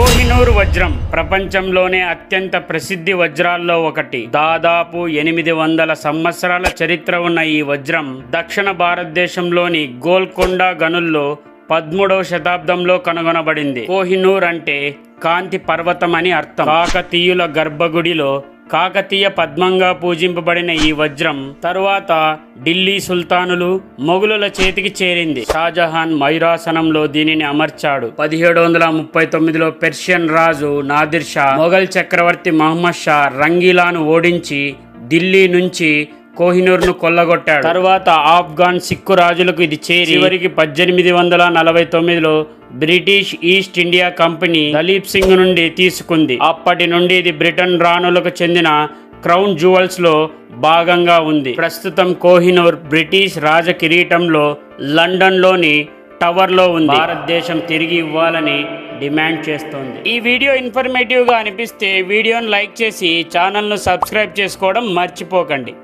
కోహినూర్ వజ్రం ప్రపంచంలోనే అత్యంత ప్రసిద్ధి వజ్రాల్లో ఒకటి. దాదాపు 800 సంవత్సరాల చరిత్ర ఉన్న ఈ వజ్రం దక్షిణ భారతదేశంలోని గోల్కొండ గనుల్లో 13వ శతాబ్దంలో కనుగొనబడింది. కోహినూర్ అంటే కాంతి పర్వతం అని అర్థం. కాకతీయుల గర్భగుడిలో కాకతీయ పద్మంగా పూజింపబడిన ఈ వజ్రం తరువాత ఢిల్లీ సుల్తానులు మొఘలుల చేతికి చేరింది. షాజహాన్ మైరాసనంలో దీనిని అమర్చాడు. 1739లో పెర్షియన్ రాజు నాదిర్ షా మొఘల్ చక్రవర్తి మహమ్మద్ షా రంగీలాను ఓడించి ఢిల్లీ నుంచి కోహినూర్ను కొల్లగొట్టాడు. తరువాత ఆఫ్ఘన్ సిక్కు రాజులకు ఇది చేరి చివరికి 1849లో British East India company Duleep Singh నుండి తీసుకుంది. అప్పటి నుండి ఇది బ్రిటన్ రాణులకు చెందిన క్రౌన్ జ్యువెల్స్ లో భాగంగా ఉంది. ప్రస్తుతం కోహినూర్ బ్రిటిష్ రాజ కిరీటంలో లండన్లోని టవర్లో ఉంది. భారతదేశం తిరిగి ఇవ్వాలని డిమాండ్ చేస్తోంది. ఈ వీడియో ఇన్ఫర్మేటివ్గా అనిపిస్తే వీడియోను లైక్ చేసి ఛానల్ను సబ్స్క్రైబ్ చేసుకోవడం మర్చిపోకండి.